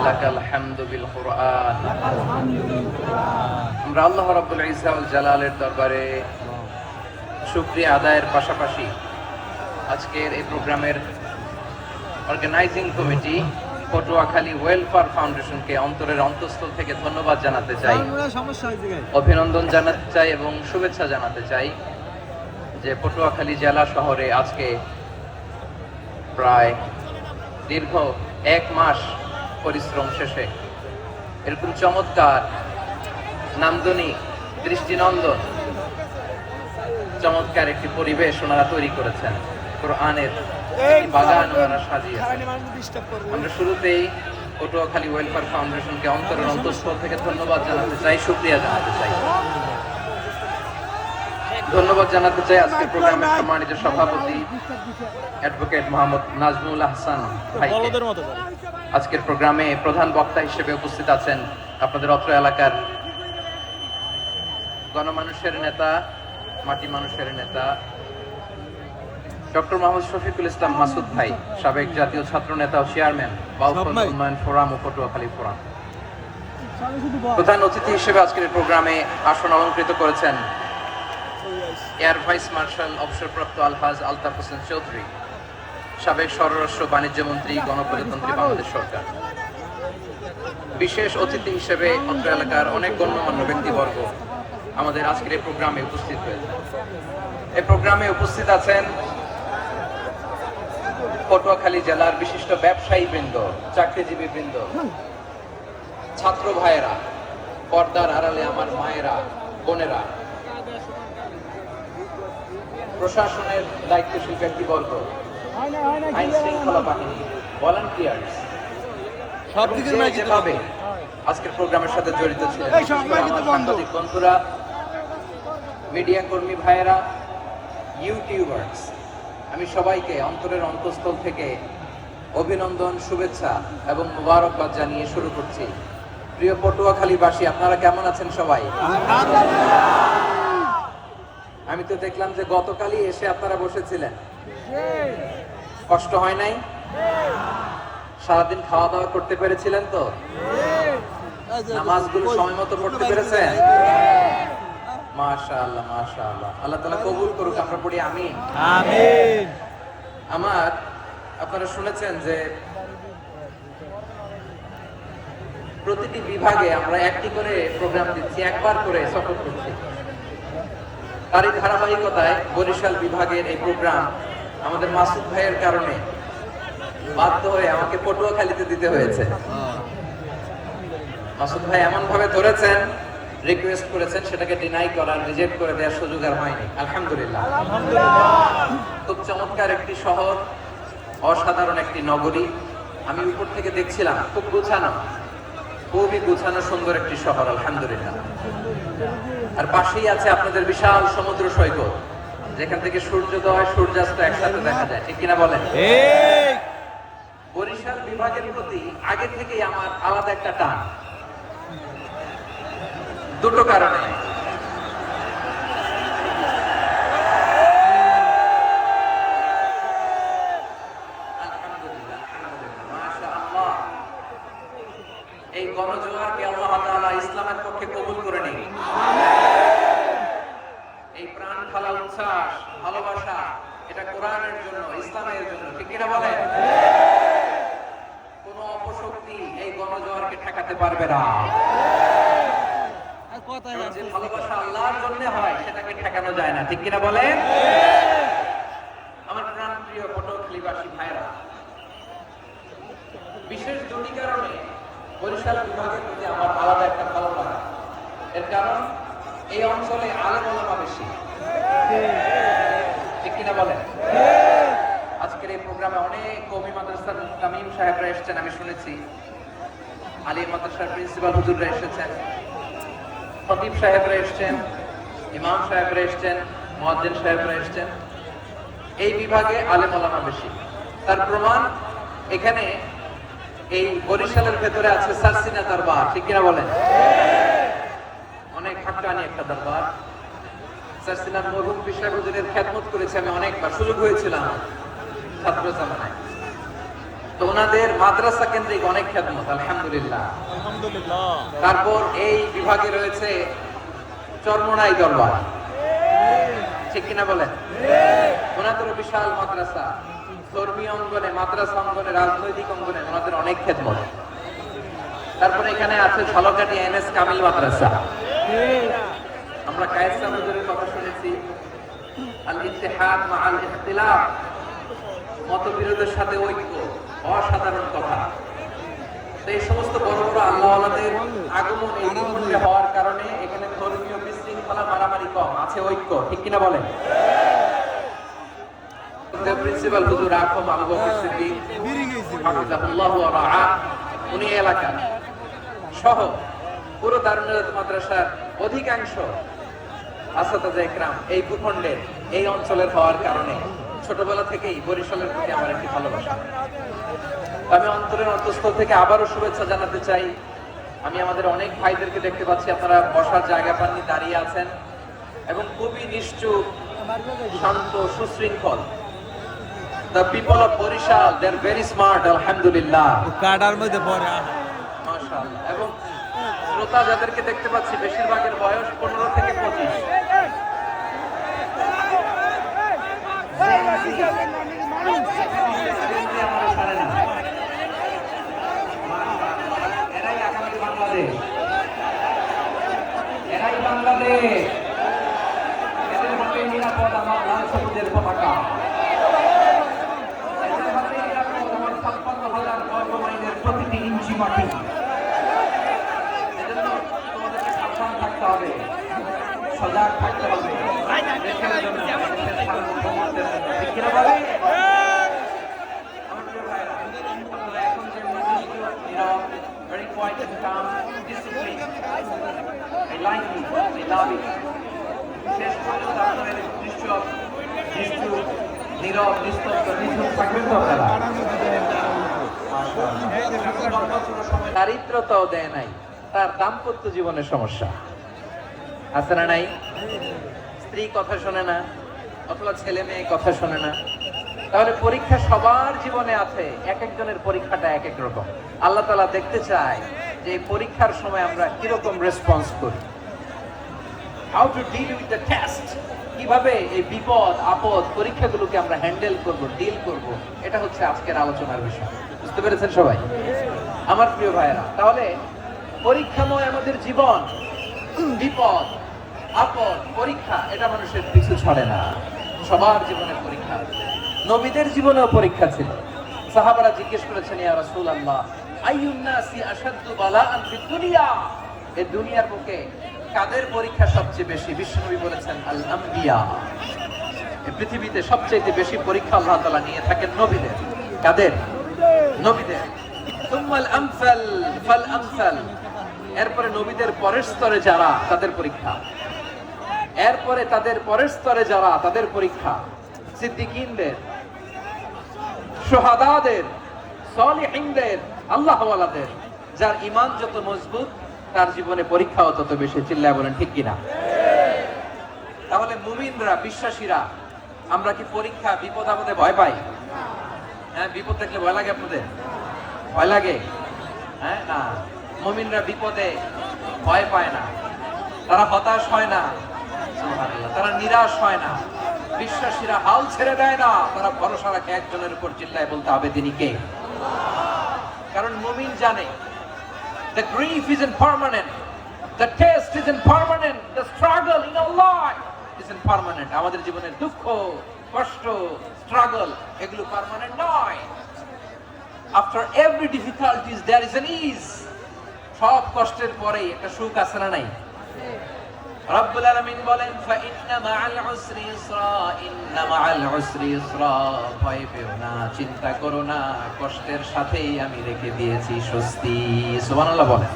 লাকাল হামদু বিল কুরআন। আমরা আল্লাহ রাব্বুল ইজ্জা ওয়াল জালালের দরবারে শুকরিয়া আদায়ের পাশাপাশি আজকের এই প্রোগ্রামের অর্গানাইজিং কমিটি পটুয়াখালী ওয়েলফেয়ার ফাউন্ডেশনকে অন্তরের অন্তঃস্থল থেকে ধন্যবাদ জানাতে চাই, অভিনন্দন জানাতে চাই এবং শুভেচ্ছা জানাতে চাই যে পটুয়াখালী জেলা শহরে আজকে প্রায় দীর্ঘ 1 মাস পরিশ্রম শেষে এরকম চমৎকার নান্দনিক দৃষ্টিনন্দন চমৎকার একটি পরিবেশ ওনারা তৈরি করেছেন। কোরআনের বাগান ওনারা সাজিয়েছেন। আমরা শুরুতেই পটুয়াখালী ওয়েলফেয়ার ফাউন্ডেশনকে অন্তরের অন্তঃস্থল থেকে ধন্যবাদ জানাতে চাই, শুকরিয়া জানাতে চাই। ধন্যবাদ জানাতে চাই আজকের প্রোগ্রামের সম্মানিত সভাপতি অ্যাডভোকেট মোহাম্মদ নাজমুল আহসান ভাইকে। আজকের প্রোগ্রামে প্রধান বক্তা হিসেবে উপস্থিত আছেন আপনাদের অত্র এলাকার গণমানুষের নেতা, মাটি মানুষের নেতা ডক্টর মোহাম্মদ শফিকুল ইসলাম মাসুদ ভাই, সাবেক জাতীয় ছাত্র নেতা ও চেয়ারম্যান বাউফল উন্নয়ন ফোরাম ও পটুয়াখালী ফোরাম। প্রধান অতিথি হিসেবে আজকের এই প্রোগ্রামে আসন অলঙ্কৃত করেছেন এয়ার ভাইস মার্শাল অবসরপ্রাপ্ত আলহাজ আলতাফ হোসেন চৌধুরী, সাবেক স্বরাষ্ট্র বাণিজ্য মন্ত্রী, গণপ্রজাতন্ত্রী বাংলাদেশ সরকার। বিশেষ অতিথি হিসেবে অত্র এলাকার অনেক গণ্যমান্য ব্যক্তিবর্গ আমাদের আজকের এই প্রোগ্রামে উপস্থিত হয়েছে। এই প্রোগ্রামে উপস্থিত আছেন পটুয়াখালী জেলার বিশিষ্ট ব্যবসায়ী বৃন্দ, চাকরিজীবী বৃন্দ, ছাত্র ভাইয়েরা, পর্দার আড়ালে আমার মায়েরা, বোনেরা, প্রশাসনের দায়িত্বশীল ব্যক্তিবর্গ, আইন শৃঙ্খলা বাহিনী, ভলান্টিয়ার্স, যেভাবে আজকের প্রোগ্রামের সাথে জড়িত ছিলেন, সাংবাদিক বন্ধুরা, মিডিয়া কর্মী ভাইয়েরা, ইউটিউবার্স, আমি সবাইকে অন্তরের অন্তঃস্থল থেকে অভিনন্দন, শুভেচ্ছা এবং মোবারকবাদ জানিয়ে শুরু করছি। প্রিয় পটুয়াখালীবাসী, আপনারা কেমন আছেন সবাই? আমি তো দেখলাম যে গতকালই এসে আপনারা বসেছিলেন, কষ্ট হয় নাই? সারাদিন খাওয়া দাওয়া করতে পেরেছিলেন তো? নামাজগুলো সময় মতো পড়তে পেরেছেন? মাশাআল্লাহ, মাশাআল্লাহ। আল্লাহ তাআলা কবুল করুক, আমরা পড়ি আমিন। আমিন। আপনারা শুনেছেন যে প্রতিটি বিভাগে আমরা একটি করে প্রোগ্রাম দিচ্ছি, একবার করে সফর করছি। তারই ধারাবাহিকতায় বরিশাল বিভাগের এই প্রোগ্রাম আমাদের মাসুদ ভাইয়ের কারণে বাধ্য হয়ে আমাকে পটুয়াখালীতে দিতে হয়েছে। মাসুদ ভাই এমন ভাবে ধরেছেন, রিকোয়েস্ট করেছেন, সেটাকে ডিনাই করার, রিজেক্ট করে দেওয়ার সুযোগ আর হয়নি। আলহামদুলিল্লাহ। খুব চমৎকার একটি শহর, অসাধারণ একটি নগরী। আমি উপর থেকে দেখছিলাম, খুব গোছানো, খুবই গোছানো সুন্দর একটি শহর, আলহামদুলিল্লাহ। আর পাশেই আছে আপনাদের বিশাল সমুদ্র সৈকত, যেখান থেকে সূর্যোদয় সূর্যাস্ত একসাথে দেখা যায়, ঠিক কিনা বলেন? বরিশাল বিভাগের প্রতি আগে থেকেই আমার আলাদা একটা টান, দুটো কারণে। এই গণজোয়ারকে আল্লাহ তাআলা ইসলামের পক্ষে কবুল করে নিন। এই প্রাণ খালা উচ্ছ্বাস, ভালোবাসা, এটা কোরআনের জন্য, ইসলামের জন্য, ঠিক কিনা বলেন? কোন অপশক্তি এই গণজোয়ারকে ঠেকাতে পারবে না। যে ভালোবাসা আল্লাহর জন্য হয়, সেটাকে ঠেকানো যায় না, ঠিক কিনা বলেন? আমার প্রাণ প্রিয় পটুয়াখালীবাসী ভাইরা, বিশেষ দুটি কারণে বরিশাল বিভাগের প্রতি আমার আলাদা একটা ভালো লাগা। এর কারণ, এই অঞ্চলে আলেম ওলামা বেশি, ঠিক কিনা বলেন? আজকের এই প্রোগ্রামে অনেক কওমি মাদ্রাসার তামিম সাহেবরা এসেছেন, আমি শুনেছি। আলিয়া মাদ্রাসার প্রিন্সিপাল হুজুররা এসেছেন, খতিব সাহেবরা এসেছেন, ইমাম সাহেবরা এসেছেন, মুয়াজ্জিন সাহেবরা এসেছেন। এই বিভাগে আলেম ওলামা বেশি। তার প্রমাণ, এখানে এই বরিশালের ভেতরে আছে সারসিনা দরবার, ঠিক কিনা বলেন? অনেক হাক্কানি একটা দরবার। সারসিনার মরহুম পিশার হুজুরের খেদমত করেছি আমি অনেকবার, সুযোগ হয়েছিল আমার ছাত্র জামানায়। তো ওনাদের মাদ্রাসা কেন্দ্রিক অনেক খেদমত, আলহামদুলিল্লাহ। তারপর এই বিভাগে রয়েছে চরমোনাই দরবার, ঠিক কিনা বলেন? ওনাদেরও বিশাল মাদ্রাসা, ধর্মীয় অঙ্গনে, মাদ্রাসা অঙ্গনে, রাজনৈতিক অঙ্গনে ওনাদের অনেক খেদমত। তারপরে এখানে আছে ঝালকাঠি এনএস কামিল মাদ্রাসা। আমরা কায়েসা হুজুরের কথা শুনেছি, আল ইত্তেহাদ মা আল ইখতিলাফ, মতবিরোধের সাথে ঐক্য, অসাধারণ কথা। এই সমস্ত বড় বড় আল্লাহওয়ালাদের আগমন এই ভূখণ্ডে হওয়ার কারণে এখানে ধর্মীয় বিশৃঙ্খলা, মারামারি কম, আছে ঐক্য, ঠিক কিনা বলেন? প্রিন্সিপাল হুজুর আখম আবু বকর সিদ্দিক হাফিজাহুল্লাহ ওয়া রাআ, উনি এলাকা সহ পুরো দারুল উলুম মাদ্রাসার অধিকাংশ আসাতাজা ইকরাম এই ভূখণ্ডের, এই অঞ্চলের হওয়ার কারণে ছোটবেলা থেকেই বরিশালের প্রতি আমার একটি ভালোবাসা। আমি অন্তরের অন্তঃস্থল থেকে আবারও শুভেচ্ছা জানাতে চাই। আমি আমাদের অনেক ভাইদেরকে দেখতে পাচ্ছি, আপনারা বসার জায়গা পাননি, দাঁড়িয়ে আছেন এবং খুবই নিশ্চুপ, শান্ত, সুশৃঙ্খল। The people of Borishal, they are very smart, alhamdulillah. কাটার মধ্যে পড়ে মাশাআল্লাহ। এবং শ্রোতা যাদেরকে দেখতে পাচ্ছি বেশিরভাগের বয়স 15 থেকে 25। এরাই আগামী বাংলাদেশ, এরাই বাংলাদেশ। এদের হাতে নিরাপদ আমার লাল সবুজের পতাকা, এদের হাতে নিরাপদ আমার 56,000 বর্গ মাইলের প্রতিটি ইঞ্চি মাটি। এজন্য তোমাদেরকে সাবধান থাকতে হবে, সজাগ থাকতে হবে, দেশের জন্য, দেশের সার্বভৌমত্বের জন্য, ঠিক কিনা বলে? আমার প্রিয় ভাইরা, আপনারা এখন যে নির্দিষ্ট, নীরব, very quiet and calm, discipline, I like it, I love it. শেষ পর্যন্ত আপনারা নিশ্চুপ, নীরব, নিস্তব্ধ, নিঝুম থাকবেন তো আপনারা? দারিদ্রতাও দেয় নাই, তার দাম্পত্য জীবনের সমস্যা আছে না নাই? স্ত্রী কথা শোনে না, অথবা ছেলে মেয়ে কথা শোনে না। তাহলে পরীক্ষা সবার জীবনে আছে, এক একজনের পরীক্ষাটা এক এক রকম। আল্লাহ তাআলা দেখতে চায় যে এই পরীক্ষার সময় আমরা কিরকম রেসপন্স করি, how to deal with the test, কিভাবে এই বিপদ আপদ পরীক্ষাগুলোকে আমরা হ্যান্ডেল করব, ডিল করব। এটা হচ্ছে আজকের আলোচনার বিষয়। বুঝতে পেরেছেন সবাই? আমার প্রিয় ভাইয়েরা, তাহলে পরীক্ষাময় আমাদের জীবন, বিপদ আপদ পরীক্ষা, এটা মানুষের পিছু ছাড়ে না, সবার জীবনে পরীক্ষা। নবীদের জীবনেও পরীক্ষা ছিল। সাহাবারা জিজ্ঞেস করেছেন, ইয়া রাসূলুল্লাহ, আইয়ুন নাসি আশাদ্দু বালাআন ফিদ দুনিয়া, এই দুনিয়ার বুকে কাদের পরীক্ষা সবচেয়ে বেশি? বিশ্বনবী বলেছেন, আল আম্বিয়া, এই পৃথিবীতে সবচেয়ে বেশি পরীক্ষা আল্লাহ তাআলা নিয়ে থাকেন নবীদের। কাদের? নবীদের। সুম্মাল আমসাল ফাল আমসাল, এরপরে নবীদের পরের স্তরে যারা, তাদের পরীক্ষা। এরপরে তাদের পরের স্তরে যারা, তাদের পরীক্ষা। সিদ্দিকীনদের, শুহাদাদের, সালিহিনদের, আল্লাহওয়ালাদের। যার ঈমান যত মজবুত, তার জীবনে পরীক্ষাও তত বেশি। চিল্লায় বলেন ঠিক কিনা? তাহলে মুমিনরা, বিশ্বাসীরা, আমরা কি পরীক্ষা, বিপদ আপদে ভয় পাই? হ্যাঁ, বিপদ দেখলে ভয় লাগে আপনাদের? ভয় লাগে? হ্যাঁ, না, মুমিনরা বিপদে ভয় পায় না, তারা হতাশ হয় না, তারা নিরাশ হয় না। বিশ্বাসীরা হাল ছেড়ে দেয় না, তারা ভরসা রাখে একজনের উপর। চিল্লায় বলতে হবে তিনি কে? কারণ মুমিন জানে the grief isn't permanent, the test isn't permanent, the struggle in our life isn't permanent. আমাদের জীবনের দুঃখ, কষ্ট, struggle, এগুলো পার্মানেন্ট নয়। After every difficulties there is an ease. সব কষ্টের পরে একটা সুখ আছে না নাই? রব্বুল আলামিন বলেন, ফাইন্না মাআল উসরি ইসরা, ইন্না মাআল উসরি ইসরা, ভয় পেও না, চিন্তা করো না, কষ্টের সাথেই আমি রেখে দিয়েছি স্বস্তি। সুবহানাল্লাহ বলেন।